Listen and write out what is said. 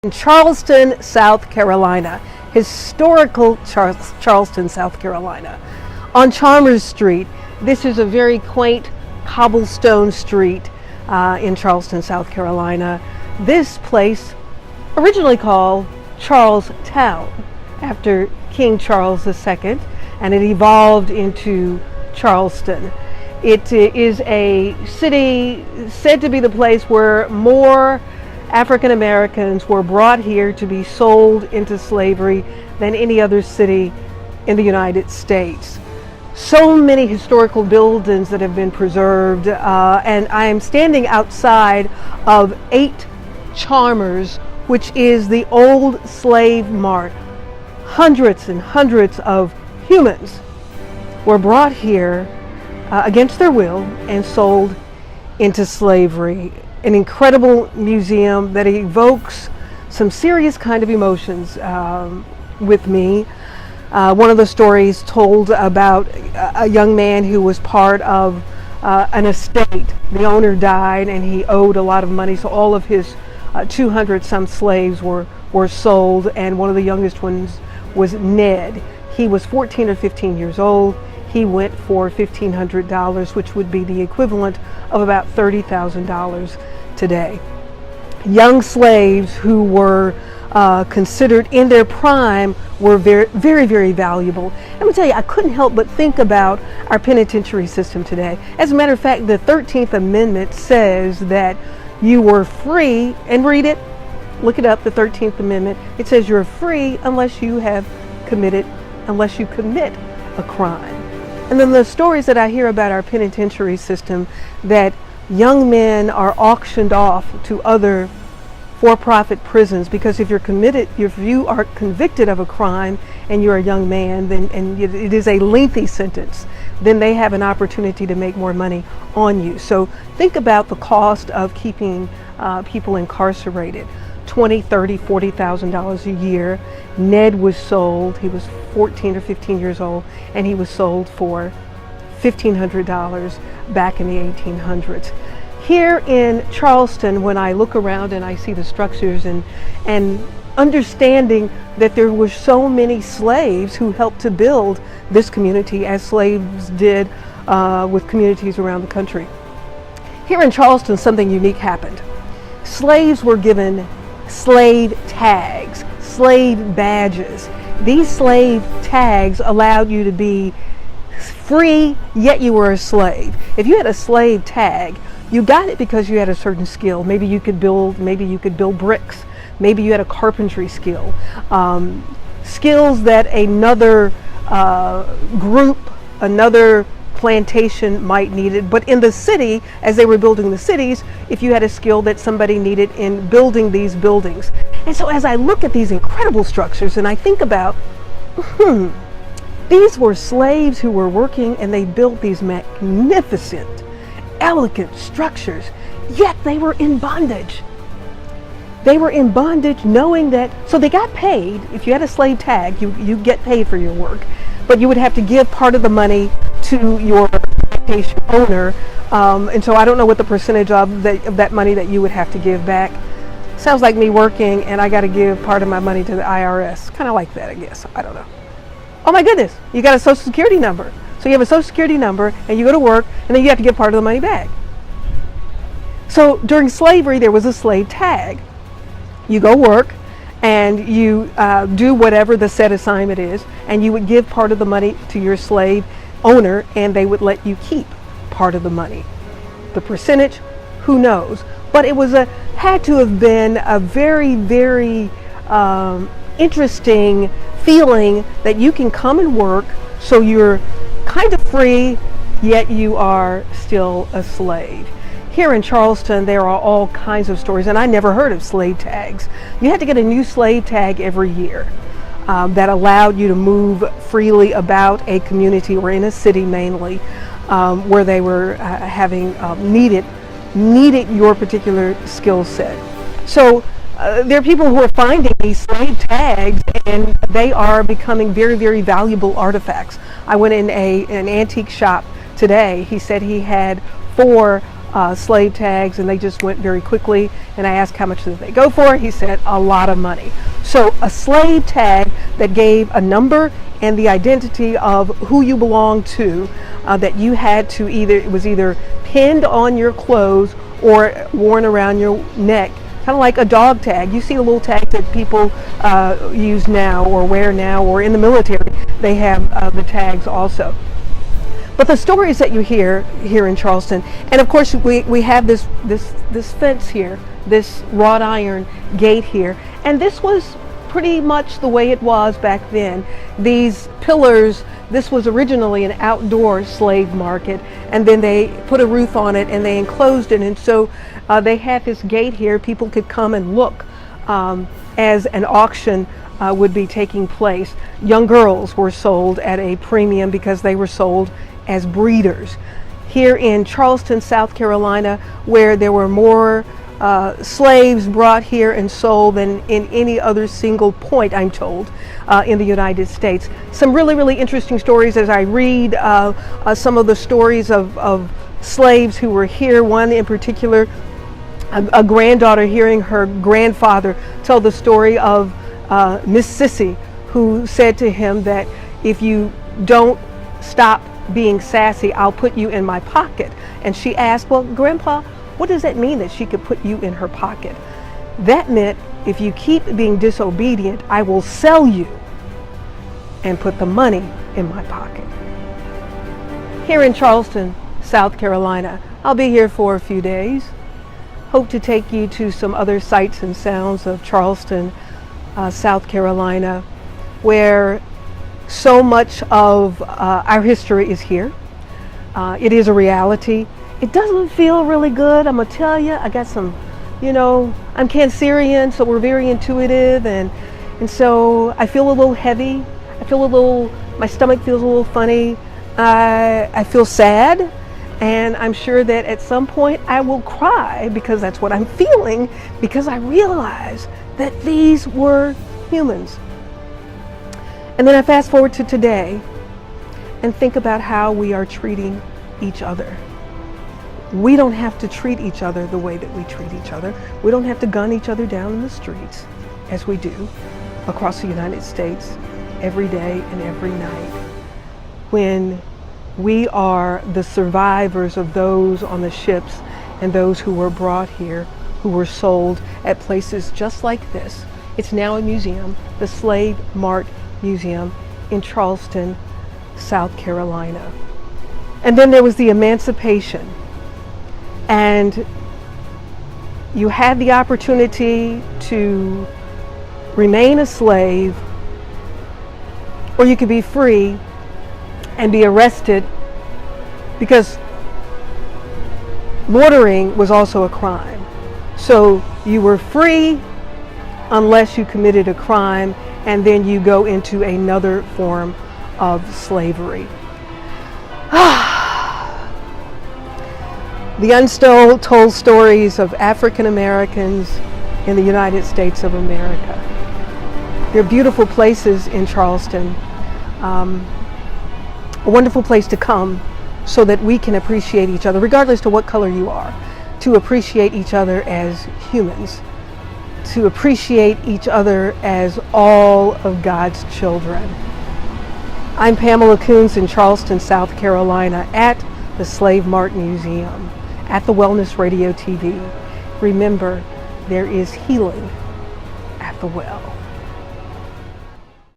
In Charleston, South Carolina, historical Charleston, South Carolina. On Chalmers Street, this is a very quaint cobblestone street in Charleston, South Carolina. This place, originally called Charlestown, after King Charles II, and it evolved into Charleston. It is a city said to be the place where more African Americans were brought here to be sold into slavery than any other city in the United States. So many historical buildings that have been preserved, and I am standing outside of 8 Chalmers, which is the old slave mart. Hundreds and hundreds of humans were brought here against their will and sold into slavery. An incredible museum that evokes some serious kind of emotions with me. One of the stories told about a young man who was part of an estate. The owner died and he owed a lot of money, so all of his 200 some slaves were sold, and one of the youngest ones was Ned. He was 14 or 15 years old. He went for $1,500, which would be the equivalent of about $30,000 today. Young slaves who were considered in their prime were very, very, very valuable. I'm going to tell you, I couldn't help but think about our penitentiary system today. As a matter of fact, the 13th Amendment says that you were free, and read it, look it up, the 13th Amendment. It says you're free unless you commit a crime. And then the stories that I hear about our penitentiary system, that young men are auctioned off to other for-profit prisons because if you are convicted of a crime and you're a young man, then it is a lengthy sentence, then they have an opportunity to make more money on you. So think about the cost of keeping people incarcerated. $20,000, $30,000, $40,000 a year. Ned was sold. He was 14 or 15 years old, and he was sold for $1,500 back in the 1800s. Here in Charleston, when I look around and I see the structures and understanding that there were so many slaves who helped to build this community, as slaves did with communities around the country. Here in Charleston, something unique happened. Slaves were given slave tags, slave badges. These slave tags allowed you to be free, yet you were a slave. If you had a slave tag, you got it because you had a certain skill. Maybe you could build bricks. Maybe you had a carpentry skill. Skills that another group, another plantation might need it. But in the city, as they were building the cities, if you had a skill that somebody needed in building these buildings. And so as I look at these incredible structures and I think about, these were slaves who were working and they built these magnificent, elegant structures, yet they were in bondage. They were in bondage knowing that, so they got paid. If you had a slave tag, you get paid for your work, but you would have to give part of the money to your plantation owner, and so I don't know what the percentage of that money that you would have to give back. Sounds like me working and I got to give part of my money to the IRS. Kind of like that, I guess. I don't know. Oh my goodness, you got a Social Security number. So you have a Social Security number and you go to work and then you have to give part of the money back. So during slavery, there was a slave tag. You go work and you do whatever the set assignment is, and you would give part of the money to your slave owner and they would let you keep part of the money. The percentage, who knows? But it had to have been a very, very interesting feeling that you can come and work, so you're kind of free, yet you are still a slave. Here in Charleston, there are all kinds of stories, and I never heard of slave tags. You had to get a new slave tag every year that allowed you to move freely about a community or in a city mainly, where they were needed your particular skill set. So there are people who are finding these slave tags and they are becoming very, very valuable artifacts. I went in an antique shop today. He said he had 4 slave tags, and they just went very quickly. And I asked how much did they go for. He said a lot of money. So a slave tag that gave a number and the identity of who you belonged to, that you had to it was either pinned on your clothes or worn around your neck, kind of like a dog tag. You see the little tag that people use now or wear now, or in the military they have the tags also. But the stories that you hear here in Charleston, and of course we have this fence here, this wrought iron gate here, and this was pretty much the way it was back then. These pillars, this was originally an outdoor slave market, and then they put a roof on it and they enclosed it, and so they had this gate here. People could come and look as an auction would be taking place. Young girls were sold at a premium because they were sold as breeders. Here in Charleston, South Carolina, where there were more slaves brought here and sold than in any other single point, I'm told, in the United States. Some really, really interesting stories as I read some of the stories of slaves who were here. One in particular, a granddaughter hearing her grandfather tell the story of Miss Sissy, who said to him that if you don't stop being sassy, I'll put you in my pocket. And she asked, well, Grandpa, what does that mean that she could put you in her pocket? That meant if you keep being disobedient, I will sell you and put the money in my pocket. Here in Charleston, South Carolina, I'll be here for a few days. Hope to take you to some other sights and sounds of Charleston, South Carolina, where so much of our history is here. It is a reality. It doesn't feel really good, I'm gonna tell you. I got some, I'm Cancerian, so we're very intuitive, and so I feel a little heavy. I feel my stomach feels a little funny. I feel sad, and I'm sure that at some point I will cry, because that's what I'm feeling, because I realize that these were humans. And then I fast forward to today and think about how we are treating each other. We don't have to treat each other the way that we treat each other. We don't have to gun each other down in the streets as we do across the United States every day and every night, when we are the survivors of those on the ships and those who were brought here, who were sold at places just like this. It's now a museum, the Slave Mart Museum in Charleston, South Carolina. And then there was the emancipation, and you had the opportunity to remain a slave, or you could be free and be arrested, because loitering was also a crime. So you were free unless you committed a crime, and then you go into another form of slavery. The untold stories of African Americans in the United States of America. There are beautiful places in Charleston, a wonderful place to come so that we can appreciate each other, regardless to what color you are, to appreciate each other as humans, to appreciate each other as all of God's children. I'm Pamela Coons in Charleston, South Carolina, at the Slave Mart Museum, at the Wellness Radio TV. Remember, there is healing at the well.